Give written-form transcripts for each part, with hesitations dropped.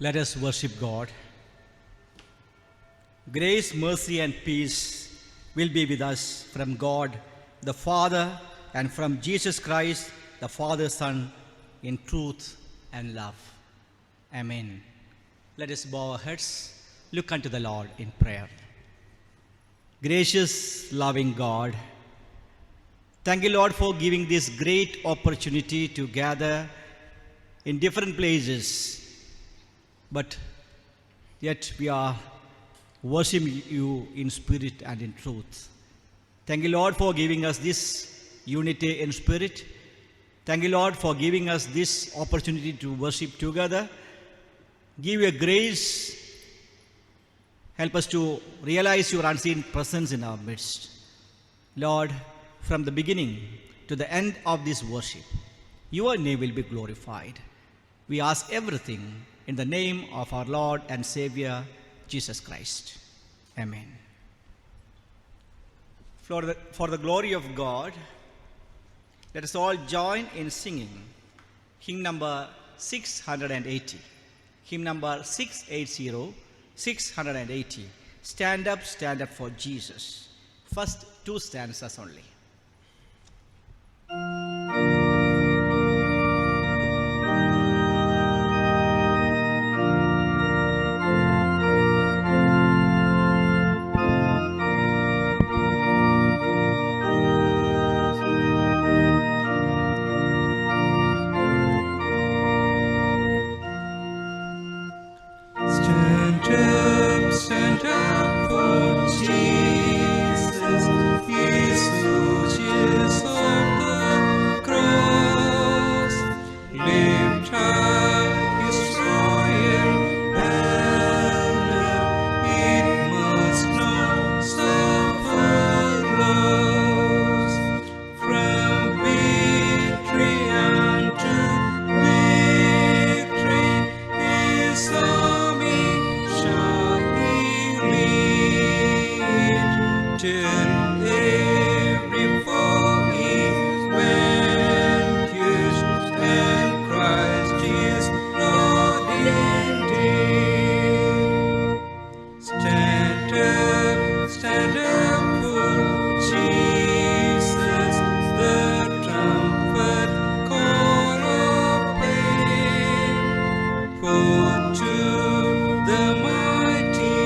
Let us worship God. Grace, mercy, and peace will be with us from God the Father and from Jesus Christ, the Father, Son, in truth and love. Amen. Let us bow our heads, look unto the Lord in prayer. Gracious, loving God, thank you, Lord, for giving this great opportunity to gather in different places, but yet we are worshiping you in spirit and in truth. Thank you, Lord, for giving us this unity in spirit. Thank you, Lord, for giving us this opportunity to worship together. Give your grace. Help us to realize your unseen presence in our midst. Lord, from the beginning to the end of this worship, your name will be glorified. We ask everything in the name of our Lord and Savior, Jesus Christ. Amen. For the glory of God, let us all join in singing hymn number 680. Hymn number 680, 680. Stand up for Jesus. First two stanzas only. Stand up for Jesus, He soldiers of the cross. Lift up His royal banner, it must not suffer loss. From victory unto victory, His army shall He lead, till every foe is vanquished, and Christ is Lord indeed. Stand up for Jesus, the trumpet call of pain. Put to the mighty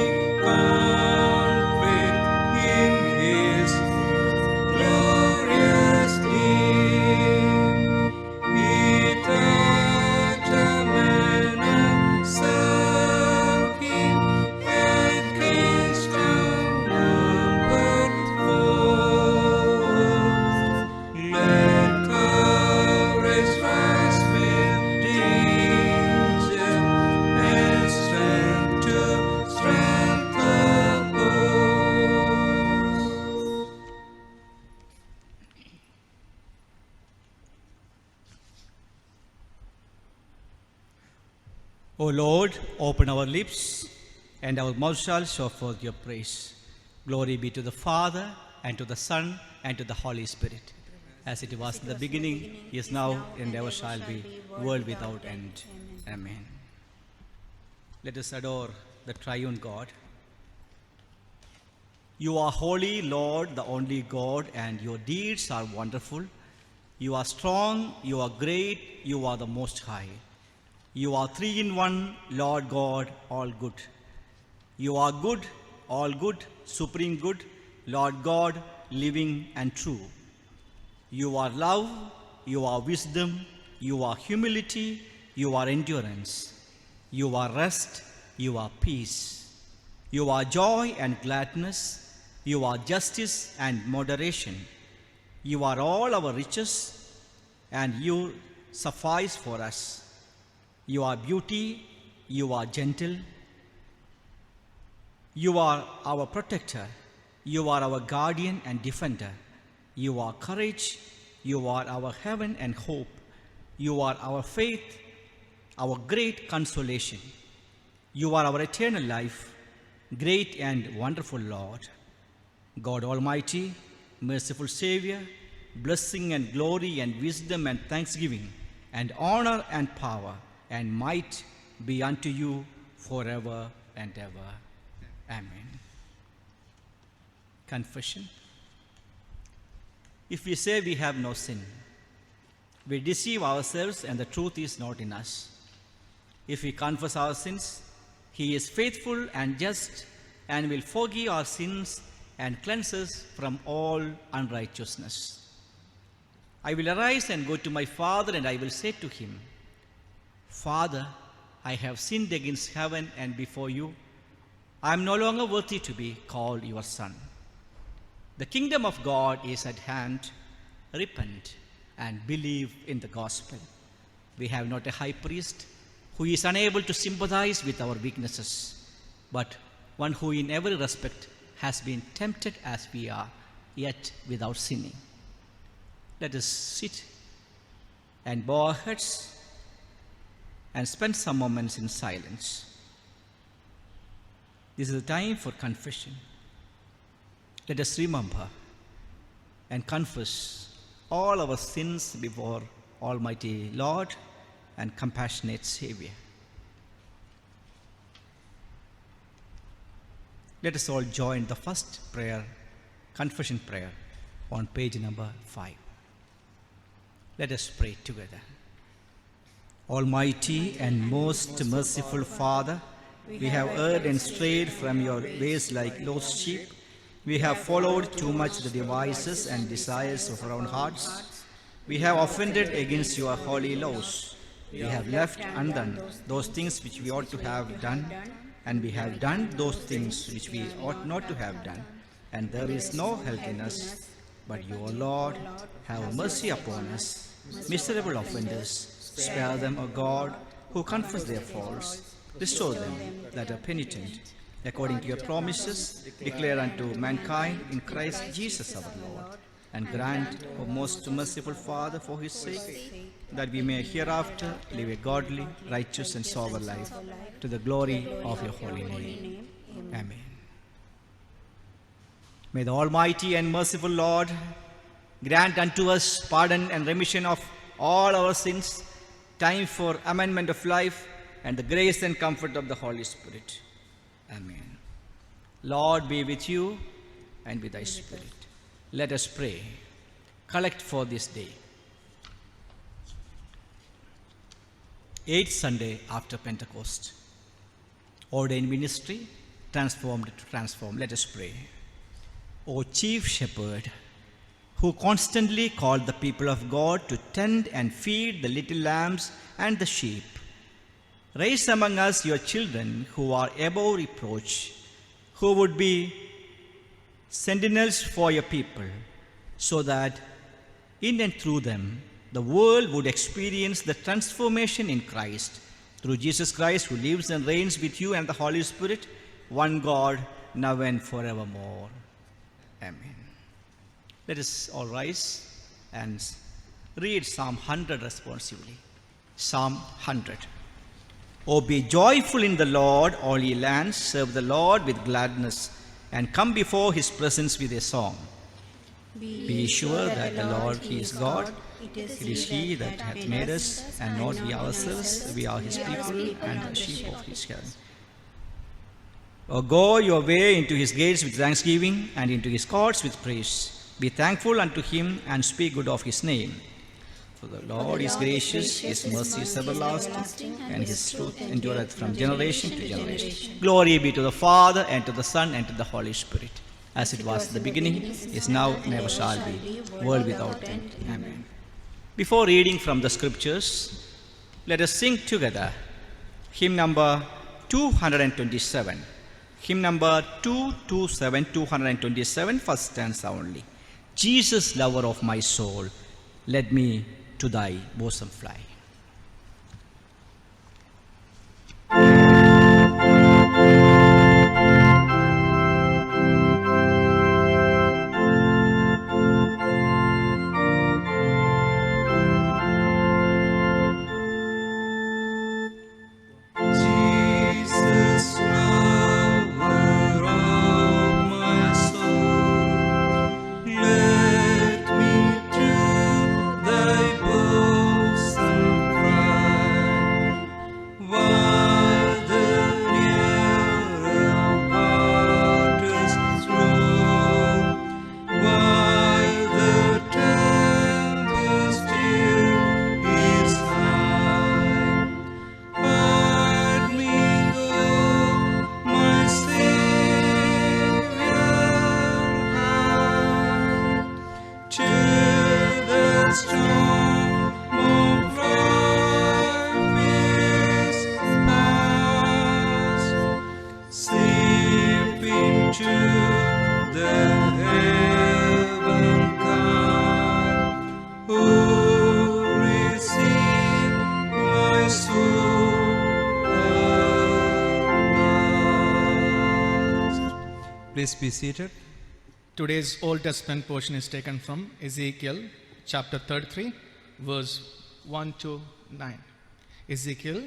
conflict in His glorious name. It utter manna serve Him against outnumbered foes. Let courage rise with danger, and strength to strength oppose. O Lord, open our lips, and our mouth shall show forth your praise. Glory be to the Father, and to the Son, and to the Holy Spirit, as it was in the beginning, is now, and ever shall be, world without end. Amen. Let us adore the triune God. You are holy, Lord, the only God, and your deeds are wonderful. You are strong, you are great, you are the Most High. You are three in one, Lord God, all good. You are good, all good, supreme good, Lord God, living and true. You are love, you are wisdom, you are humility, you are endurance. You are rest, you are peace. You are joy and gladness, you are justice and moderation. You are all our riches, and you suffice for us. You are beauty, you are gentle. You are our protector, you are our guardian and defender. You are courage, you are our heaven and hope. You are our faith, our great consolation. You are our eternal life, great and wonderful Lord. God Almighty, merciful Savior, blessing and glory and wisdom and thanksgiving and honor and power and might be unto you forever and ever. Amen. Confession. If we say we have no sin, we deceive ourselves and the truth is not in us. If we confess our sins, He is faithful and just and will forgive our sins and cleanse us from all unrighteousness. I will arise and go to my father, and I will say to him, Father, I have sinned against heaven and before you. I am no longer worthy to be called your son. The kingdom of God is at hand. Repent and believe in the gospel. We have not a high priest who is unable to sympathize with our weaknesses, but one who in every respect has been tempted as we are, yet without sinning. Let us sit and bow our heads and spend some moments in silence. This is the time for confession. Let us remember and confess all our sins before Almighty Lord and compassionate Savior. Let us all join the first prayer, confession prayer, on page number 5. Let us pray together. Almighty and most merciful Father, we have erred and strayed from your ways like lost sheep. We have followed too much the devices and desires of our own hearts. We have offended against your holy laws. We have left undone those things which we ought to have done, and we have done those things which we ought not to have done. And there is no help in us, but you, O Lord, have mercy upon us. Miserable offenders, spare them, O God, who confess their faults. Restore them that are penitent, according to your promises, declare unto mankind in Christ Jesus our Lord, and grant, O most merciful Father, for his sake, that we may hereafter live a godly, righteous, and sober life, to the glory of your holy name. Amen. May the Almighty and merciful Lord grant unto us pardon and remission of all our sins, time for amendment of life, and the grace and comfort of the Holy Spirit. Amen. Lord be with you and with thy spirit. Let us pray. Collect for this day. 8th Sunday after Pentecost. Ordained ministry, transformed to transform. Let us pray. O Chief Shepherd, who constantly called the people of God to tend and feed the little lambs and the sheep, raise among us your children who are above reproach, who would be sentinels for your people, so that in and through them the world would experience the transformation in Christ, through Jesus Christ, who lives and reigns with you and the Holy Spirit, one God, now and forevermore. Amen. Let us all rise and read Psalm 100 responsively. Psalm 100. O be joyful in the Lord, all ye lands, serve the Lord with gladness, and come before his presence with a song. Be sure that the Lord, he is God. It is he that hath made us, and not we ourselves. We are his people, and the sheep of his hand. O go your way into his gates with thanksgiving, and into his courts with praise. Be thankful unto him, and speak good of his name. For the Lord is gracious, his mercy is everlasting, and his truth endureth from generation to generation. Glory be to the Father, and to the Son, and to the Holy Spirit, as it was in the beginning, is now, never shall be, world without end. Amen. Before reading from the scriptures, let us sing together hymn number 227. Hymn number 227, first stanza only. Jesus, lover of my soul, let me to thy bosom fly. Jesus, lover of my soul, let me to thy bosom Please be seated. Today's Old Testament portion is taken from Ezekiel chapter 33, verse 1 to 9. Ezekiel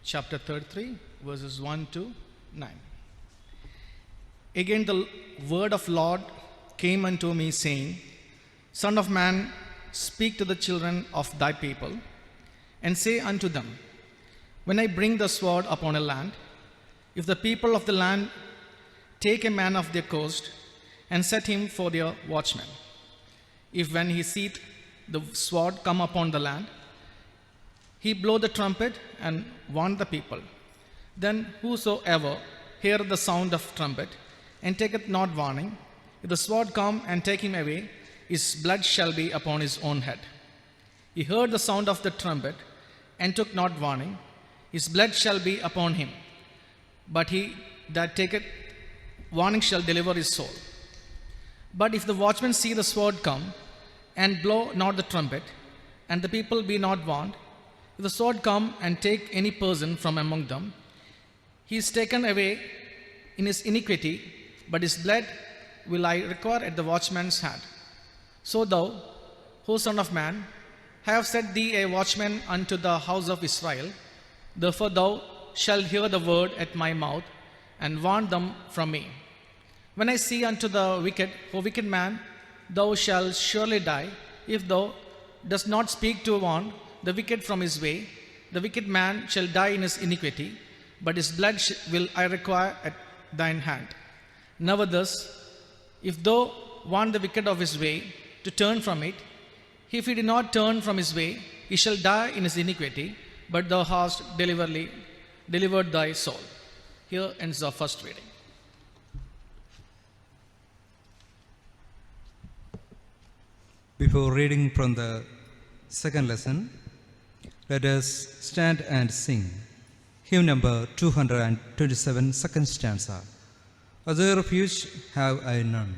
chapter 33, verses 1 to 9. Again the word of Lord came unto me, saying, Son of man, speak to the children of thy people, and say unto them, When I bring the sword upon a land, if the people of the land take a man of their coast, and set him for their watchman, if when he seeth the sword come upon the land, he blow the trumpet and warn the people, then whosoever heareth the sound of trumpet, and taketh not warning, if the sword come and take him away, his blood shall be upon his own head. He heard the sound of the trumpet, and took not warning, his blood shall be upon him. But he that taketh warning shall deliver his soul. But if the watchman see the sword come, and blow not the trumpet, and the people be not warned, if the sword come and take any person from among them, he is taken away in his iniquity, but his blood will I require at the watchman's hand. So thou, O son of man, I have set thee a watchman unto the house of Israel. Therefore thou shalt hear the word at my mouth, and warn them from me. When I say unto the wicked, O wicked man, thou shalt surely die, if thou dost not speak to warn the wicked from his way, the wicked man shall die in his iniquity, but his blood will I require at thine hand. Nevertheless, if thou warn the wicked of his way, to turn from it, if he did not turn from his way, he shall die in his iniquity, but thou hast delivered thy soul. Here ends the first reading. Before reading from the second lesson, let us stand and sing hymn number 227, second stanza. Other refuge have I none.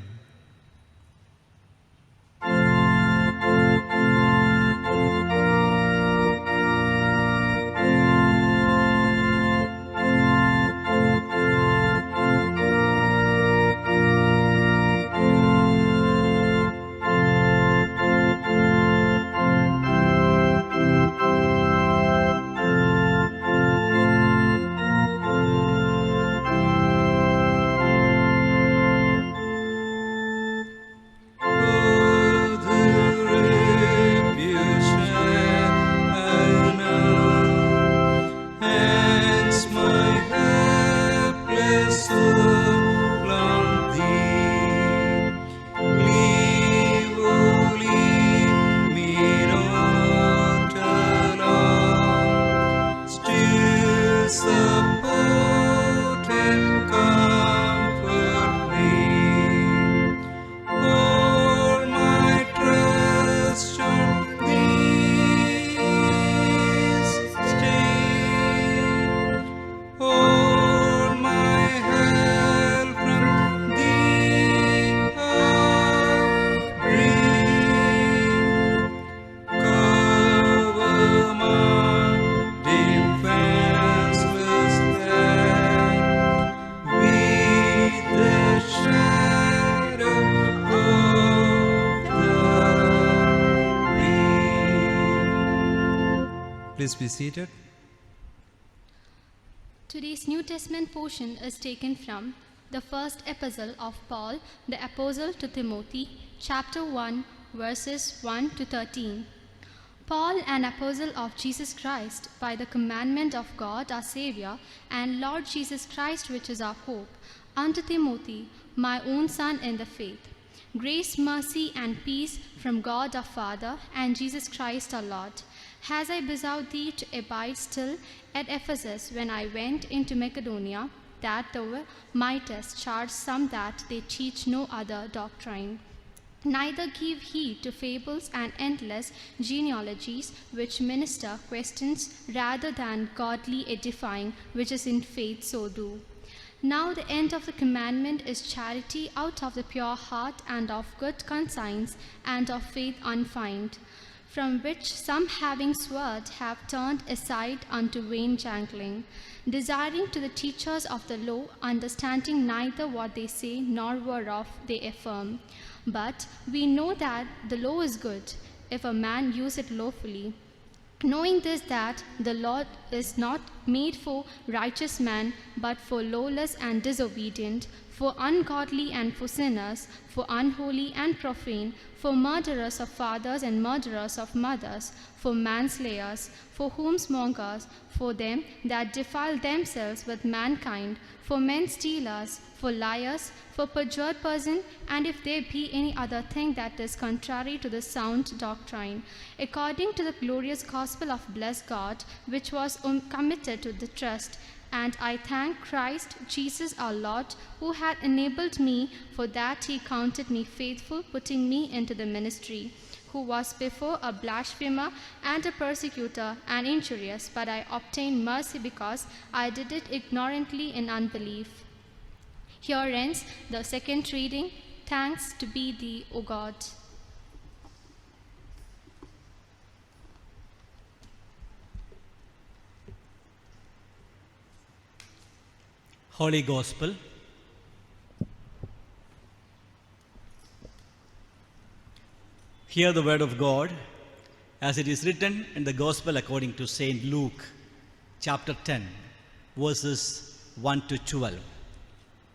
Please be seated. Today's New Testament portion is taken from the first epistle of Paul, the apostle to Timothy, chapter 1, verses 1 to 13. Paul, an apostle of Jesus Christ, by the commandment of God our Saviour, and Lord Jesus Christ, which is our hope, unto Timothy, my own son in the faith. Grace, mercy, and peace from God our Father and Jesus Christ our Lord. As I besought thee to abide still at Ephesus when I went into Macedonia, that thou mightest charge some that they teach no other doctrine. Neither give heed to fables and endless genealogies, which minister questions rather than godly edifying, which is in faith so do. Now the end of the commandment is charity out of the pure heart and of good conscience and of faith unfeigned. from which some having swerved have turned aside unto vain jangling, desiring to the teachers of the law, understanding neither what they say nor whereof they affirm. But we know that the law is good, if a man use it lawfully. Knowing this, that the law is not made for righteous men, but for lawless and disobedient, for ungodly and for sinners, for unholy and profane, for murderers of fathers and murderers of mothers, for manslayers, for whomsmongers, for them that defile themselves with mankind, for men stealers, for liars, for perjured person, and if there be any other thing that is contrary to the sound doctrine, according to the glorious gospel of blessed God, which was committed to the trust. And I thank Christ Jesus our Lord, who had enabled me, for that he counted me faithful, putting me into the ministry, who was before a blasphemer and a persecutor and injurious, but I obtained mercy because I did it ignorantly in unbelief. Here ends the second reading. Thanks to be thee, O God. Holy Gospel. Hear the word of God as it is written in the Gospel according to St. Luke, chapter 10, verses 1 to 12.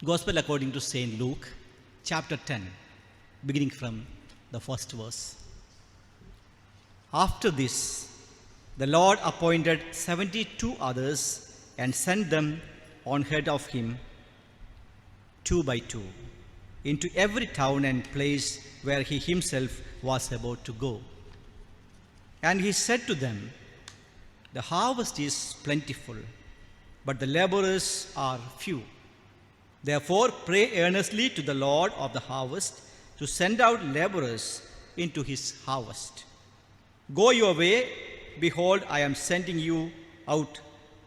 Gospel according to St. Luke, chapter 10, beginning from the first verse. After this, the Lord appointed 72 others and sent them on ahead of him, 2 by 2, into every town and place where he himself was about to go. And he said to them, the harvest is plentiful, but the laborers are few. Therefore pray earnestly to the Lord of the harvest to send out laborers into his harvest. Go your way, behold, I am sending you out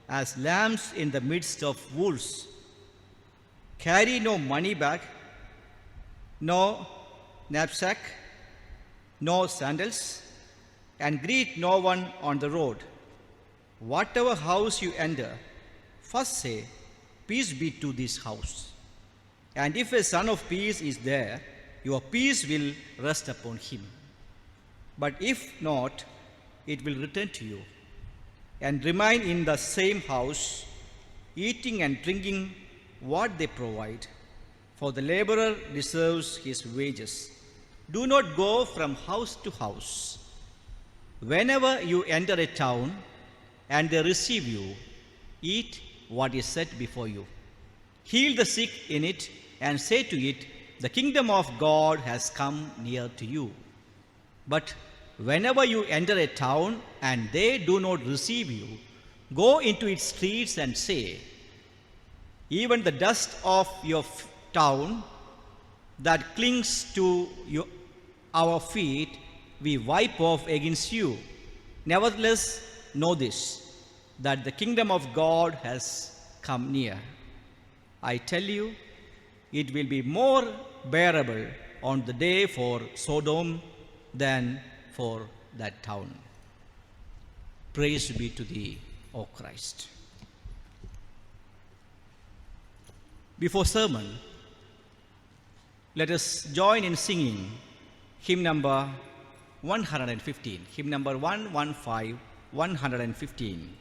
as lambs in the midst of wolves. Carry no money bag, no knapsack, no sandals, and greet no one on the road. Whatever house you enter, first say, peace be to this house. And if a son of peace is there, your peace will rest upon him. But if not, it will return to you. And remain in the same house, eating and drinking what they provide, for the laborer deserves his wages. Do not go from house to house. Whenever you enter a town and they receive you, eat what is set before you. Heal the sick in it and say to it, the kingdom of God has come near to you. But whenever you enter a town and they do not receive you, go into its streets and say, even the dust of your town that clings to our feet, we wipe off against you. Nevertheless, know this, that the kingdom of God has come near. I tell you, it will be more bearable on the day for Sodom than for that town. Praise be to thee, O Christ. Before sermon, let us join in singing hymn number 115, hymn number 115, 115.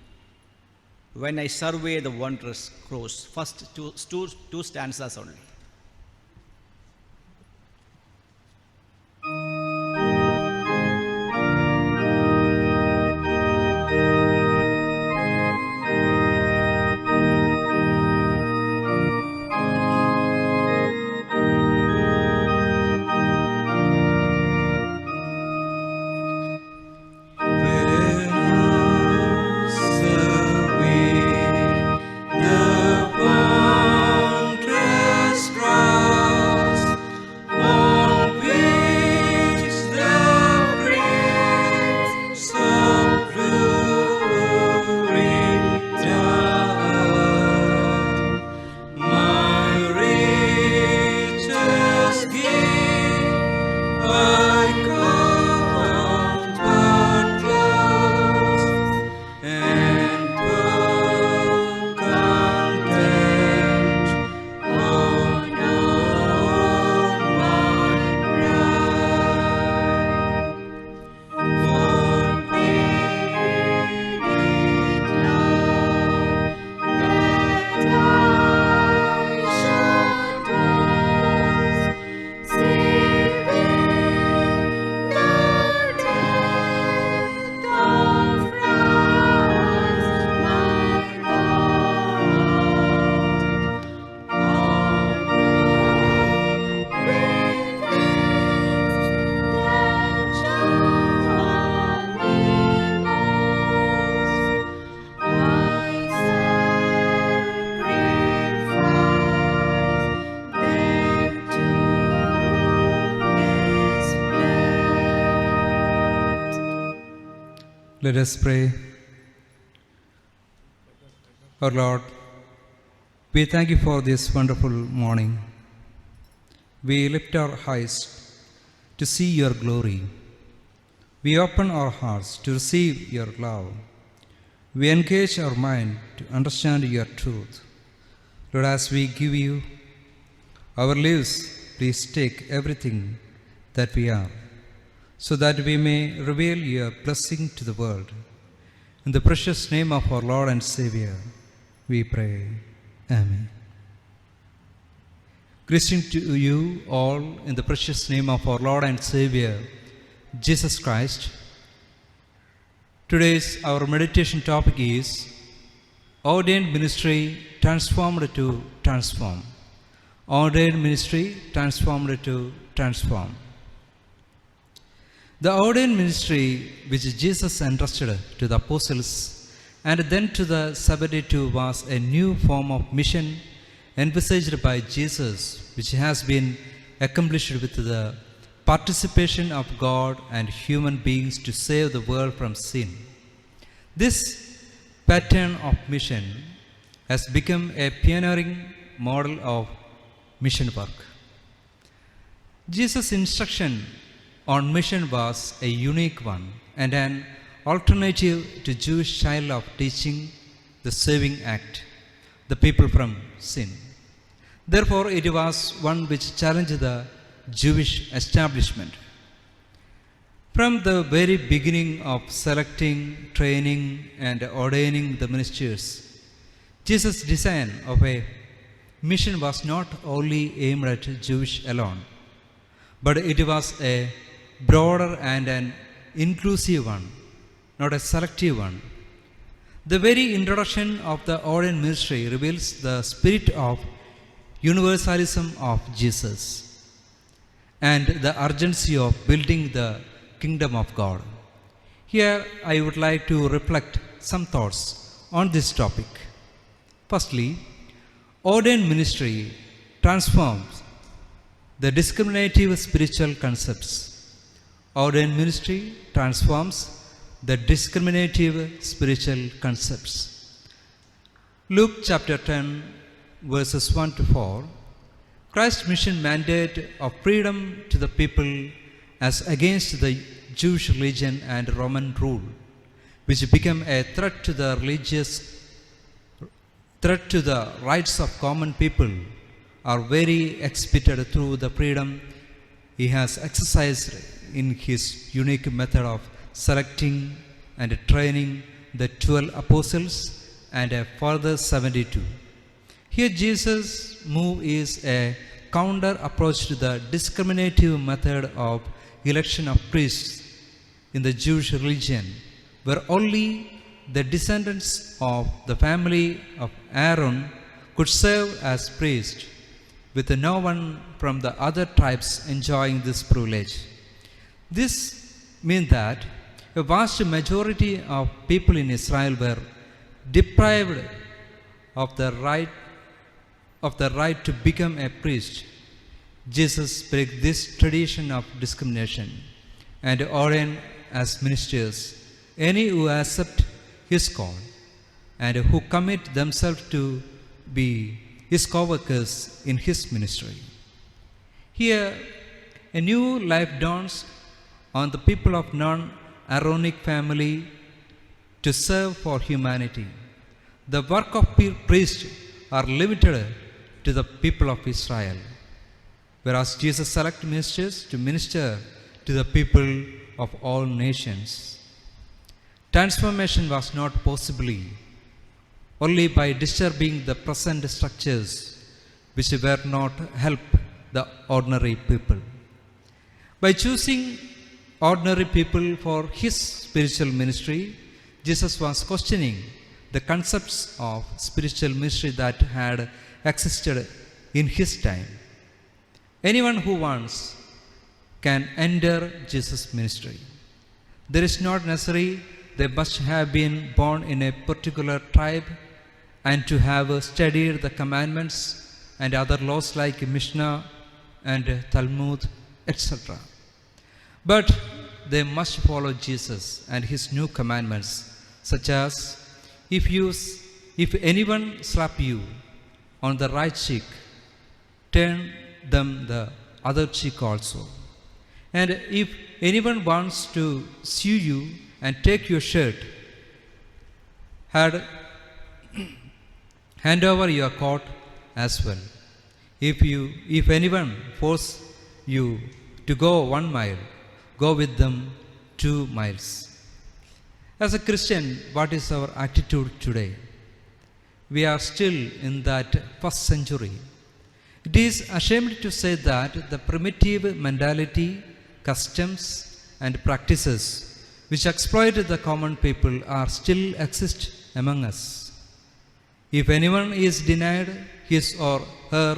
When I survey the wondrous cross, first two stanzas only. The wondrous Let us pray. Our Lord, we thank you for this wonderful morning. We lift our eyes to see your glory. We open our hearts to receive your love. We engage our mind to understand your truth. Lord, as we give you our lives, please take everything that we are, so that we may reveal your blessing to the world. In the precious name of our Lord and Savior, we pray. Amen. Greeting to you all in the precious name of our Lord and Savior, Jesus Christ. Today's our meditation topic is Ordained Ministry Transformed to Transform. Ordained Ministry Transformed to Transform. The ordained ministry which Jesus entrusted to the apostles and then to the 72 was a new form of mission envisaged by Jesus, which has been accomplished with the participation of God and human beings to save the world from sin. This pattern of mission has become a pioneering model of mission work. Jesus' instruction on mission was a unique one and an alternative to Jewish style of teaching the saving act, the people from sin. Therefore, it was one which challenged the Jewish establishment. From the very beginning of selecting, training, and ordaining the ministers, Jesus' design of a mission was not only aimed at Jewish alone, but it was a broader and an inclusive one, not a selective one. The very introduction of the ordained ministry reveals the spirit of universalism of Jesus and the urgency of building the kingdom of God. Here I would like to reflect some thoughts on this topic. Firstly, ordained ministry transforms the discriminative spiritual concepts. Ordained ministry transforms the discriminative spiritual concepts. Luke chapter 10, verses 1 to 4, Christ's mission mandate of freedom to the people as against the Jewish religion and Roman rule, which became a threat to the rights of common people, are very exhibited through the freedom he has exercised in his unique method of selecting and training the 12 apostles and a further 72. Here Jesus' move is a counter approach to the discriminative method of election of priests in the Jewish religion, where only the descendants of the family of Aaron could serve as priests, with no one from the other tribes enjoying this privilege. This means that a vast majority of people in Israel were deprived of the right to become a priest. Jesus broke this tradition of discrimination and ordained as ministers any who accept his call and who commit themselves to be his co-workers in his ministry. Here, a new life dawns on the people of non-Aaronic family to serve for humanity. The work of priests are limited to the people of Israel, whereas Jesus selected ministers to minister to the people of all nations. Transformation was not possible only by disturbing the present structures which were not help the ordinary people. By choosing ordinary people for his spiritual ministry, Jesus was questioning the concepts of spiritual ministry that had existed in his time. Anyone who wants can enter Jesus' ministry. There is not necessary they must have been born in a particular tribe and to have studied the commandments and other laws like Mishnah and Talmud, etc. But they must follow Jesus and his new commandments, such as if anyone slap you on the right cheek, turn them the other cheek also. And if anyone wants to sue you and take your shirt, hand over your coat as well. If anyone force you to go 1 mile, go with them 2 miles. As a Christian, what is our attitude today? We are still in that first century. It is ashamed to say that the primitive mentality, customs, and practices which exploit the common people are still exist among us. If anyone is denied his or her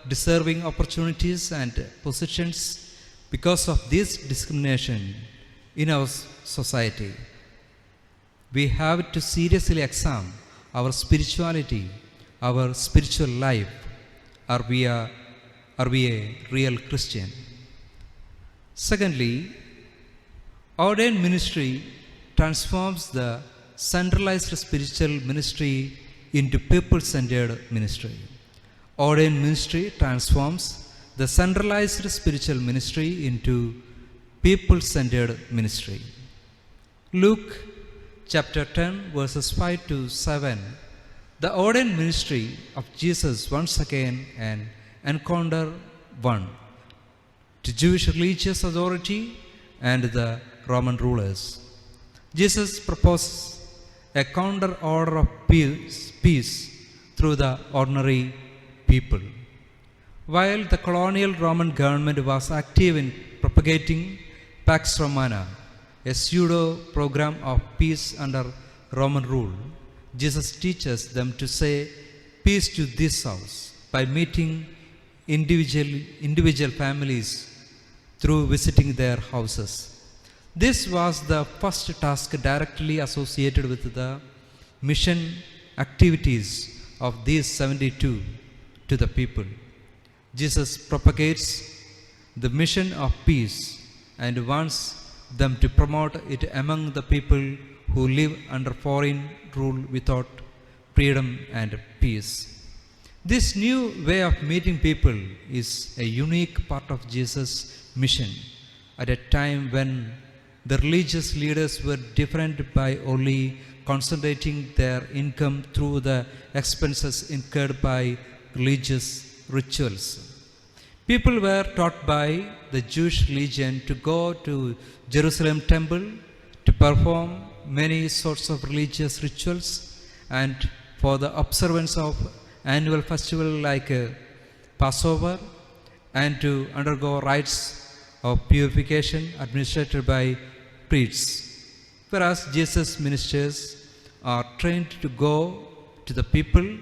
deserving opportunities and positions because of this discrimination in our society, we have to seriously examine our spirituality, our spiritual life. Are we a real Christian? Secondly, ordained ministry transforms the centralized spiritual ministry into people-centered ministry. Ordained ministry transforms the centralized spiritual ministry into people-centered ministry. Luke chapter 10 verses 5 to 7. The ordained ministry of Jesus once again an encounter one to Jewish religious authority and the Roman rulers. Jesus proposes a counter order of peace through the ordinary people. While the colonial Roman government was active in propagating Pax Romana, a pseudo program of peace under Roman rule, Jesus teaches them to say peace to this house by meeting individual families through visiting their houses. This was the first task directly associated with the mission activities of these 72 to the people. Jesus propagates the mission of peace and wants them to promote it among the people who live under foreign rule without freedom and peace. This new way of meeting people is a unique part of Jesus' mission at a time when the religious leaders were different by only concentrating their income through the expenses incurred by religious rituals. People were taught by the Jewish religion to go to Jerusalem temple to perform many sorts of religious rituals and for the observance of annual festival like Passover, and to undergo rites of purification administered by priests. Whereas Jesus' ministers are trained to go to the people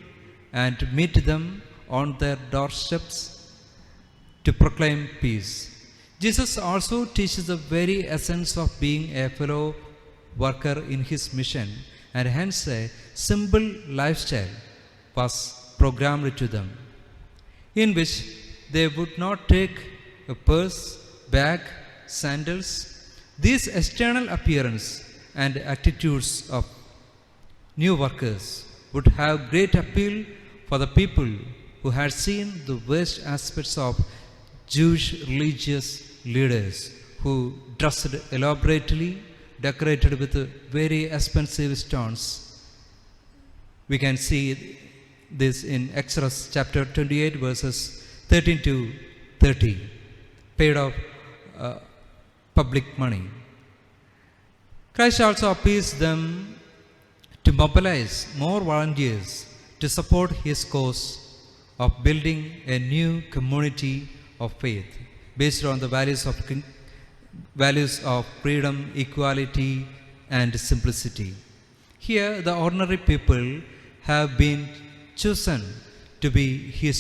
and to meet them on their doorsteps to proclaim peace. Jesus also teaches the very essence of being a fellow worker in his mission, and hence a simple lifestyle was programmed to them, in which they would not take a purse, bag, sandals. These external appearance and attitudes of new workers would have great appeal for the people who had seen the worst aspects of Jewish religious leaders who dressed elaborately, decorated with very expensive stones. We can see this in Exodus chapter 28 verses 13 to 30, paid off public money. Christ also appeals them to mobilize more volunteers to support his cause of building a new community of faith based on the values of freedom, equality, and simplicity. Here, the ordinary people have been chosen to be his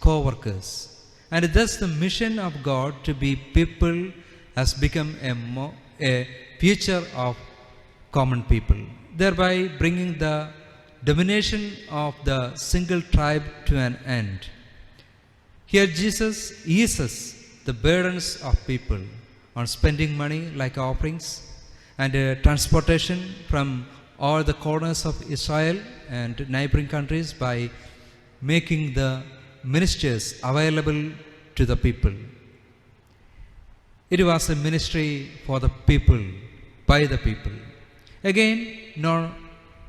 co-workers, and thus the mission of God to be people has become a future of common people, thereby bringing the domination of the single tribe to an end. Here Jesus eases the burdens of people on spending money like offerings and transportation from all the corners of Israel and neighboring countries by making the ministers available to the people. It was a ministry for the people, by the people. Again, no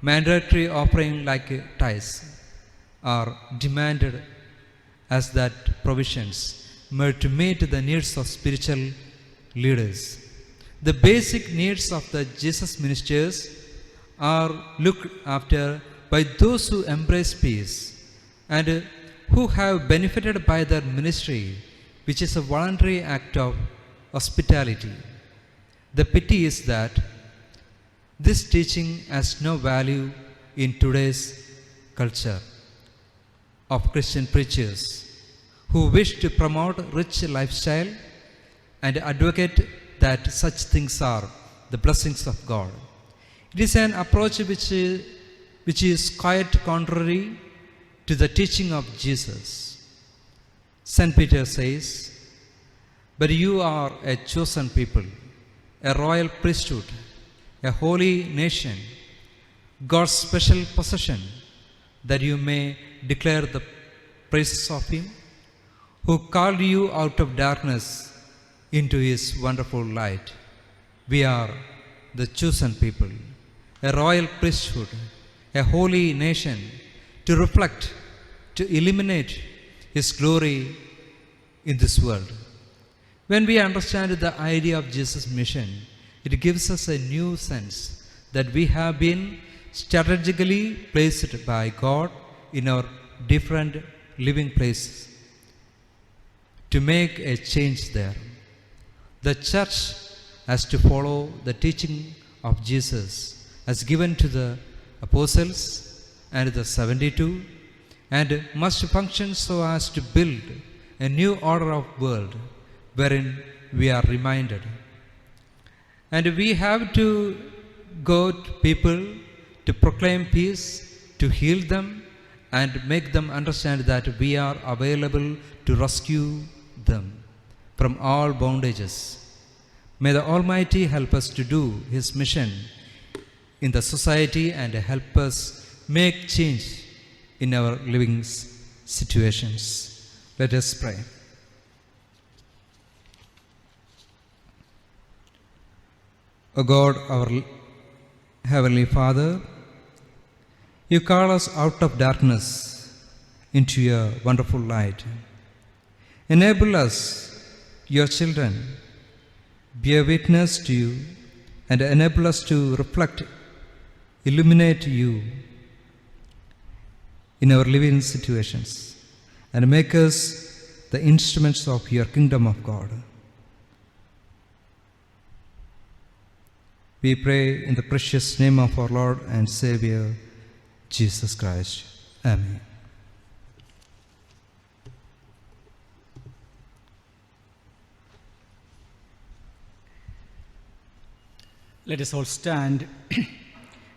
mandatory offering like tithes are demanded as that provisions were to meet the needs of spiritual leaders. The basic needs of the Jesus ministers are looked after by those who embrace peace and who have benefited by their ministry, which is a voluntary act of hospitality. The pity is that this teaching has no value in today's culture of Christian preachers who wish to promote rich lifestyle and advocate that such things are the blessings of God. It is an approach which is quite contrary to the teaching of Jesus. St. Peter says, "But you are a chosen people, a royal priesthood, a holy nation, God's special possession, that you may declare the praises of Him who called you out of darkness into His wonderful light." We are the chosen people, a royal priesthood, a holy nation, to reflect, to illuminate His glory in this world. When we understand the idea of Jesus' mission, it gives us a new sense that we have been strategically placed by God in our different living places to make a change there. The church has to follow the teaching of Jesus as given to the apostles and the 72 and must function so as to build a new order of world wherein we are reminded. And we have to go to people to proclaim peace, to heal them, and make them understand that we are available to rescue them from all bondages. May the Almighty help us to do His mission in the society and help us make change in our living situations. Let us pray. O God, our Heavenly Father, you call us out of darkness into your wonderful light. Enable us, your children, be a witness to you and enable us to reflect, illuminate you in our living situations and make us the instruments of your kingdom of God. We pray in the precious name of our Lord and Savior, Jesus Christ. Amen. Let us all stand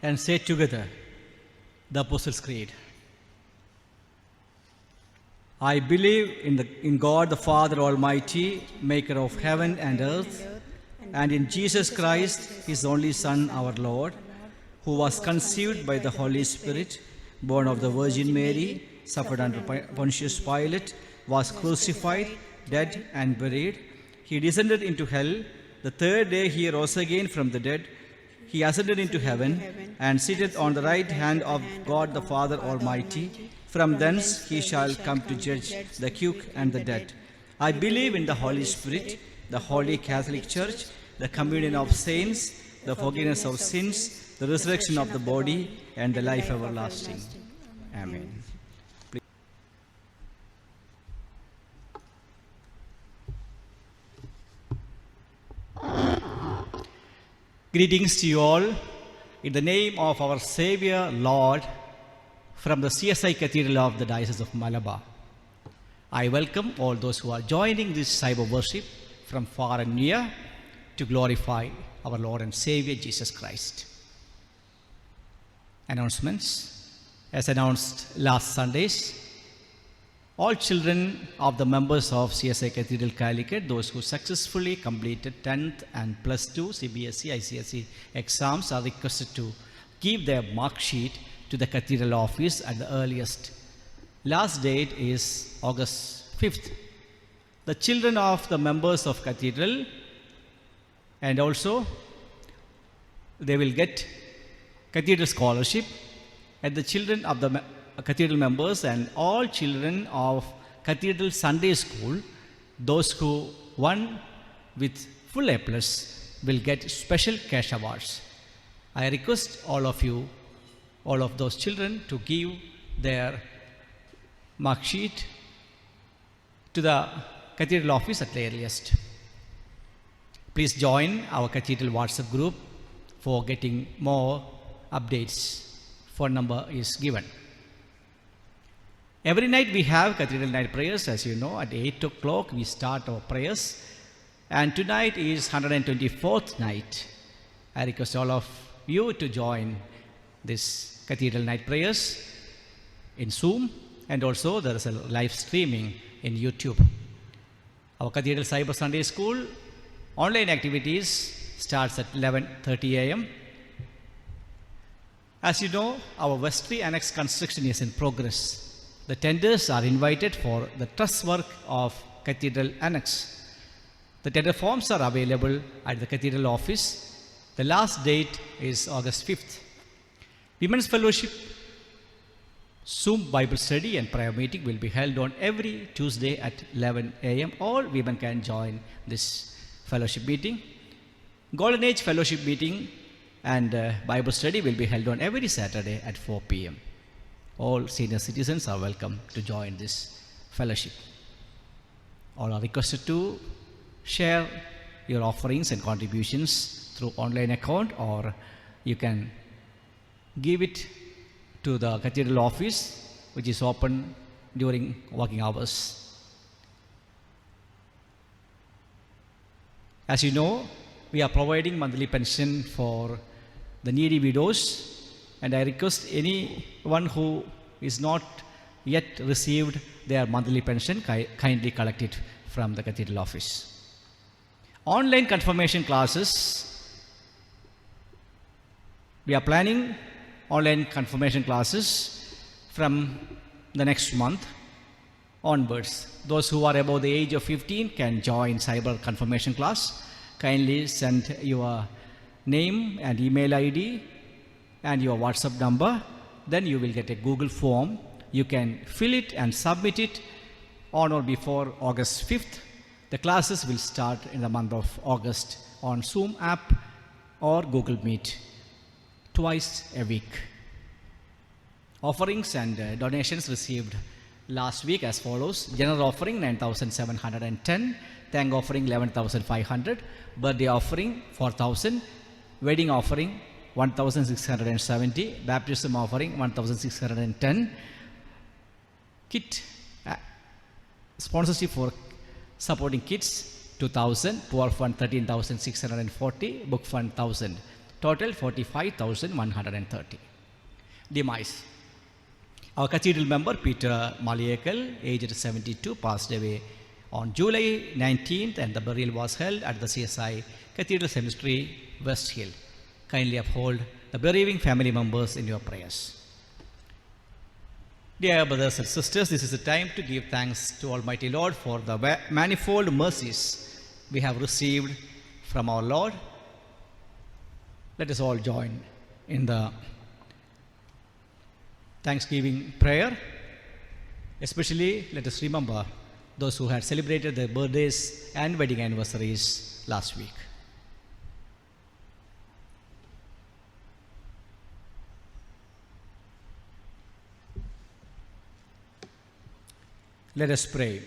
and say together the Apostles' Creed. I believe in God the Father Almighty, maker of heaven and earth, and in Jesus Christ, His only Son, our Lord, who was conceived by the Holy Spirit, born of the Virgin Mary, suffered under Pontius Pilate, was crucified, dead and buried. He descended into hell. The third day He rose again from the dead. He ascended into heaven and seated on the right hand of God the Father Almighty. From thence He shall come to judge the quick and the dead. I believe in the Holy Spirit, the Holy Catholic Church, the communion of saints, the forgiveness of sins, the resurrection of the body, and the life everlasting. Amen. Greetings to you all in the name of our Savior Lord from the CSI Cathedral of the Diocese of Malabar. I welcome all those who are joining this cyber worship from far and near to glorify our Lord and Savior Jesus Christ. Announcements. As announced last Sundays, All children of the members of CSI Cathedral Calicut, those who successfully completed 10th and plus 2 CBSE, ICSE exams are requested to give their mark sheet to the Cathedral office at the earliest. Last date is August 5th. The children of the members of Cathedral and also they will get Cathedral scholarship, and the children of the Cathedral members and all children of Cathedral Sunday School, those who won with full A+, will get special cash awards. I request all of you, all of those children, to give their mark sheet to the Cathedral office at the earliest. Please join our Cathedral WhatsApp group for getting more updates. Phone number is given. Every night we have Cathedral night prayers, as you know. At 8 o'clock we start our prayers. And tonight is 124th night. I request all of you to join this Cathedral night prayers in Zoom, and also there is a live streaming in YouTube. Our Cathedral Cyber Sunday School online activities starts at 11:30 a.m. As you know, our vestry annex construction is in progress. The tenders are invited for the truss work of Cathedral Annex. The tender forms are available at the Cathedral office. The last date is August 5th. Women's Fellowship, Zoom Bible study and prayer meeting will be held on every Tuesday at 11 a.m. All women can join this fellowship meeting. Golden Age Fellowship meeting and Bible study will be held on every Saturday at 4 p.m. All senior citizens are welcome to join this fellowship. All are requested to share your offerings and contributions through online account, or you can give it to the Cathedral office, which is open during working hours. As you know, we are providing monthly pension for the needy widows, and I request anyone who is not yet received their monthly pension, kindly collect it from the Cathedral office. Online confirmation classes. We are planning online confirmation classes from the next month onwards. Those who are above the age of 15 can join cyber confirmation class. Kindly send your name and email ID and your WhatsApp number. Then you will get a Google form. You can fill it and submit it on or before August 5th. The classes will start in the month of August on Zoom app or Google Meet twice a week. Offerings and donations received last week as follows: general offering 9,710, thank offering 11,500, birthday offering 4,000, wedding offering 1,670, baptism offering 1,610, kit sponsorship for supporting kids 2,000, poor fund 13,640, book fund 1,000, total 45,130. Demise. Our Cathedral member Peter Maliekal, aged 72, passed away on July 19th, and the burial was held at the CSI Cathedral Cemetery, West Hill. Kindly uphold the bereaving family members in your prayers. Dear brothers and sisters, this is the time to give thanks to Almighty Lord for the manifold mercies we have received from our Lord. Let us all join in the Thanksgiving prayer. Especially, let us remember those who had celebrated their birthdays and wedding anniversaries last week. Let us pray.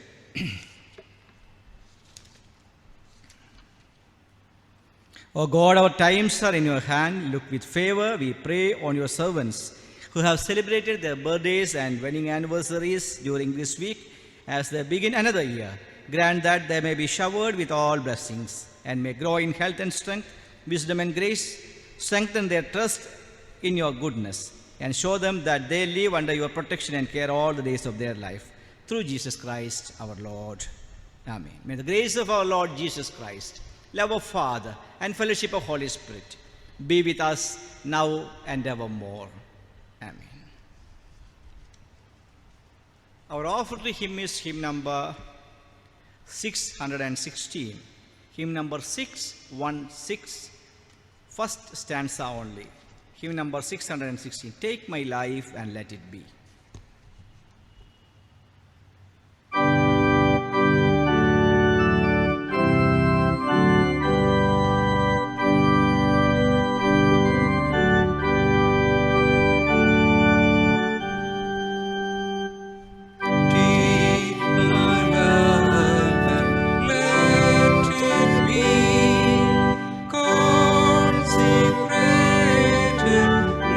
O God, our times are in your hand. Look with favor, we pray, on your servants who have celebrated their birthdays and wedding anniversaries during this week as they begin another year. Grant that they may be showered with all blessings and may grow in health and strength, wisdom and grace. Strengthen their trust in your goodness and show them that they live under your protection and care all the days of their life. through Jesus Christ our Lord. Amen. May the grace of our Lord Jesus Christ, love of Father, and fellowship of Holy Spirit be with us now and evermore. Amen. Our offertory hymn is hymn number 616. Hymn number 616, first stanza only. Hymn number 616. Take my life and let it be. Take my life and let it be consecrated,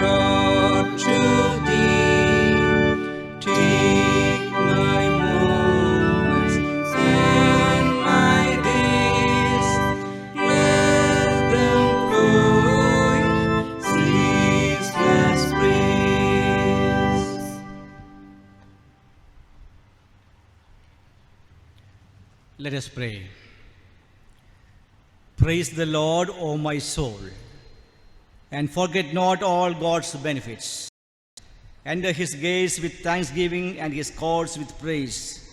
Lord, to Thee. Take my moments and my days, let them flow in ceaseless praise. Let us pray. Praise the Lord, O my soul, and forget not all God's benefits. Enter his gates with thanksgiving and his courts with praise.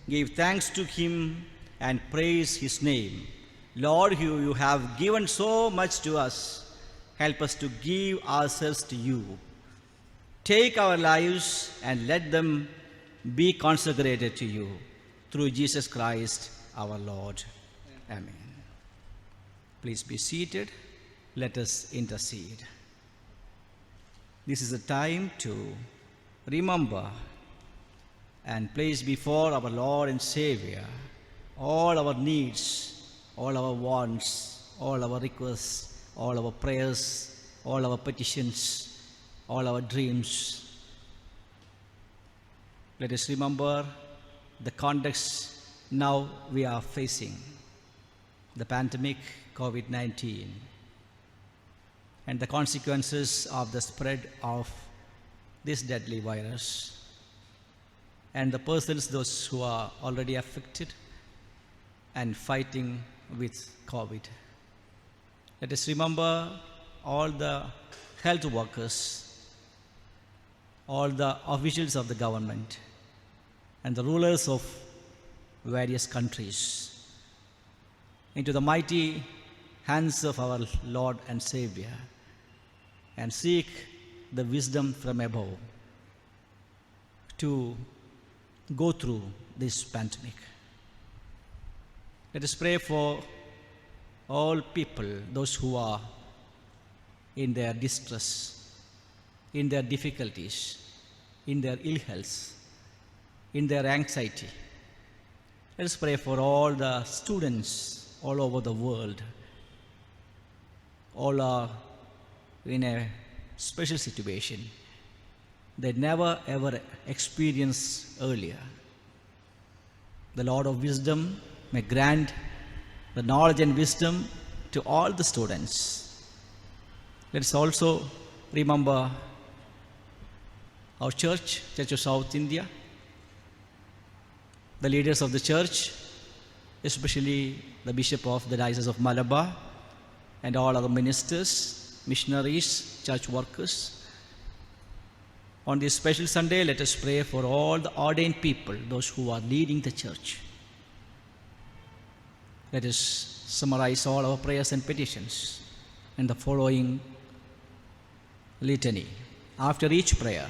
Give thanks to him and praise his name. Lord, you have given so much to us. Help us to give ourselves to you. Take our lives and let them be consecrated to you. Through Jesus Christ our Lord. Amen. Please be seated. Let us intercede. This is a time to remember and place before our Lord and Savior all our needs, all our wants, all our requests, all our prayers, all our petitions, all our dreams. Let us remember the context now we are facing, the pandemic, COVID-19, and the consequences of the spread of this deadly virus, and the persons, those who are already affected and fighting with COVID. Let us remember all the health workers, all the officials of the government, and the rulers of various countries into the mighty hands of our Lord and Savior, and seek the wisdom from above to go through this pandemic. Let us pray for all people, those who are in their distress, in their difficulties, in their ill health, in their anxiety. Let us pray for all the students all over the world. All are in a special situation they never ever experienced earlier. The Lord of wisdom may grant the knowledge and wisdom to all the students. Let us also remember our church, Church of South India, the leaders of the church, especially the Bishop of the Diocese of Malabar, and all other ministers, missionaries, church workers. On this special Sunday, let us pray for all the ordained people, those who are leading the church. Let us summarize all our prayers and petitions in the following litany. After each prayer,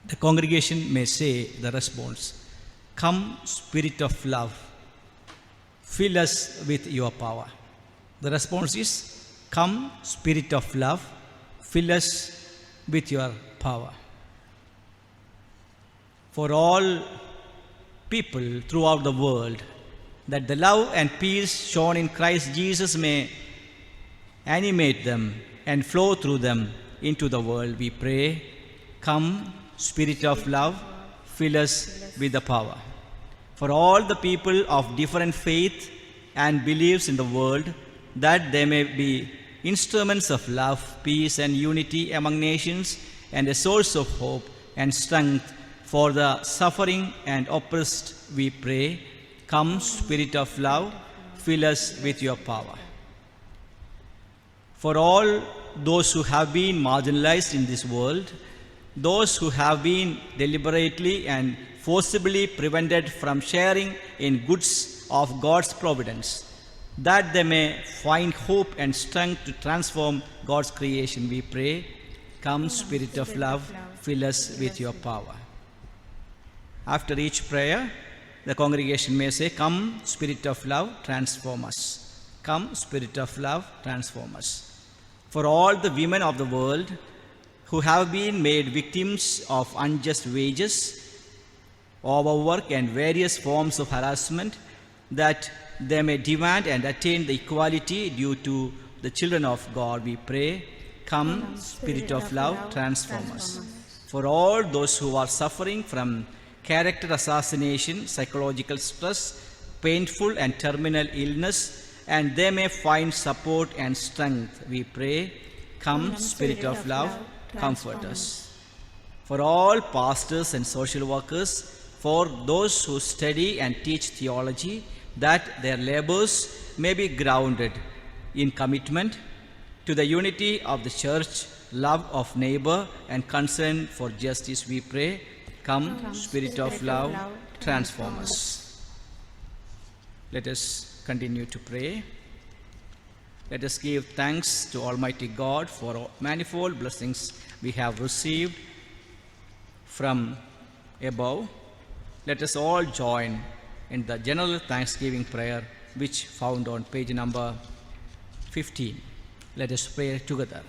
the congregation may say the response, "Come, Spirit of love, fill us with your power." The response is, "Come, Spirit of love, fill us with your power." For all people throughout the world, that the love and peace shown in Christ Jesus may animate them and flow through them into the world, we pray, "Come, Spirit of love, fill us with the power." For all the people of different faith and beliefs in the world, that they may be instruments of love, peace, and unity among nations, and a source of hope and strength For the suffering and oppressed, we pray. Come, Spirit of love, fill us with your power. For all those who have been marginalized in this world, those who have been deliberately and forcibly prevented from sharing in goods of God's providence, that they may find hope and strength to transform God's creation, we pray. Come, Spirit of love, fill us with your power. After each prayer, the congregation may say, Come, Spirit of love, transform us. Come, Spirit of love, transform us. For all the women of the world who have been made victims of unjust wages, overwork, and various forms of harassment, that they may demand and attain the equality due to the children of God, we pray. Come, Spirit of love, transform us. For all those who are suffering from character assassination, psychological stress, painful and terminal illness, and they may find support and strength, we pray. Come, Spirit of love, comfort us. For all pastors and social workers, for those who study and teach theology, that their labors may be grounded in commitment to the unity of the church, love of neighbor, and concern for justice, we pray. Come, Spirit of love, transform us. Let us continue to pray. Let us give thanks to Almighty God for all manifold blessings we have received from above. Let us all join in the general thanksgiving prayer which found on page number 15. Let us pray together.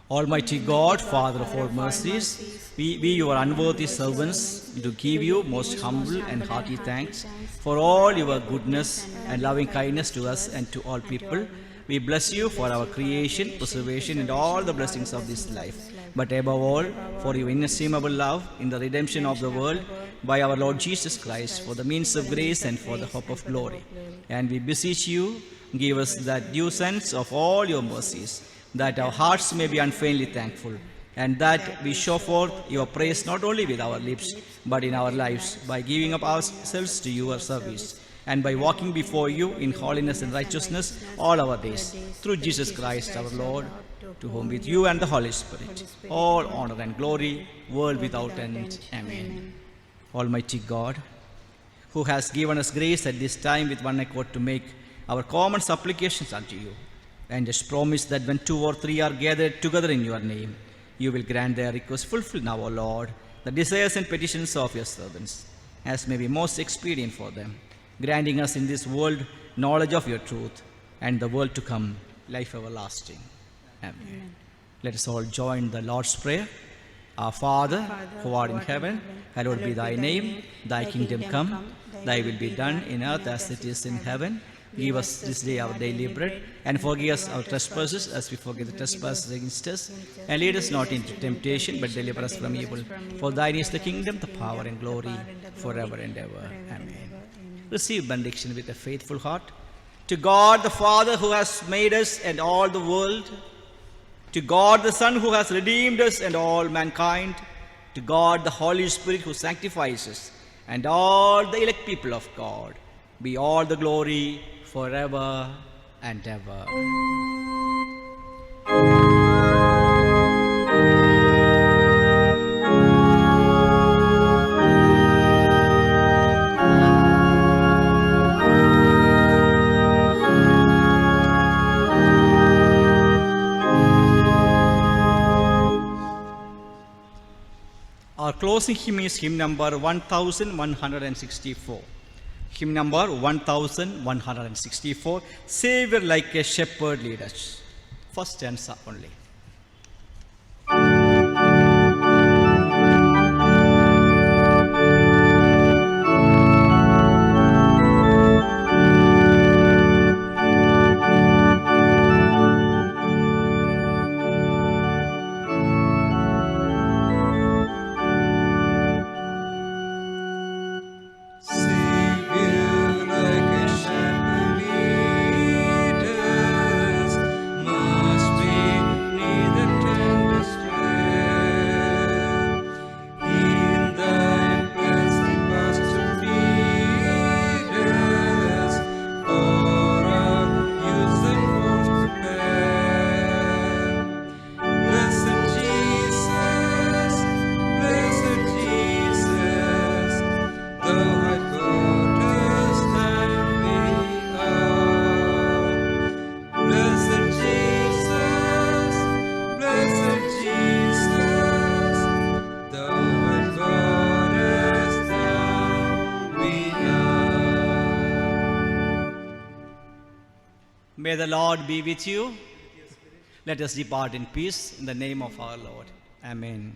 Almighty God, Father of all mercies, we your unworthy servants do give you most humble and hearty thanks for all your goodness and loving kindness to us and to all people. We bless you for our creation, preservation, and all the blessings of this life, but above all, for your inestimable love in the redemption of the world by our Lord Jesus Christ, for the means of grace and for the hope of glory. And we beseech you, give us that due sense of all your mercies, that our hearts may be unfeignedly thankful, and that we show forth your praise not only with our lips, but in our lives, by giving up ourselves to your service, and by walking before you in holiness and righteousness all our days, through Jesus Christ our Lord, to whom with you and the Holy Spirit, all honor and glory, world without end. Amen. Almighty God, who has given us grace at this time with one accord to make our common supplications unto you, and has promised that when 2 or 3 are gathered together in your name, you will grant their requests. Fulfill now, O Lord, the desires and petitions of your servants, as may be most expedient for them, granting us in this world knowledge of your truth, and the world to come, life everlasting. Amen. Let us all join the Lord's Prayer. Our Father, who art in heaven, hallowed be thy name. Thy kingdom come, thy will be done in earth as it is in heaven. Give us this day our daily bread, and forgive us our trespasses as we forgive the trespassers against us. And lead us not into temptation, but deliver us from evil. For thine is the kingdom, the power, and glory, forever and ever. Amen. Receive benediction with a faithful heart. To God the Father, who has made us and all the world. To God the Son, who has redeemed us and all mankind. To God the Holy Spirit, who sanctifies us, and all the elect people of God, be all the glory forever and ever. Our closing hymn is hymn number 1164. Hymn number 1164, Savior like a shepherd lead us. First stanza only. Must be neither tender strength. May the Lord be with you. Let us depart in peace in the name of our Lord. Amen.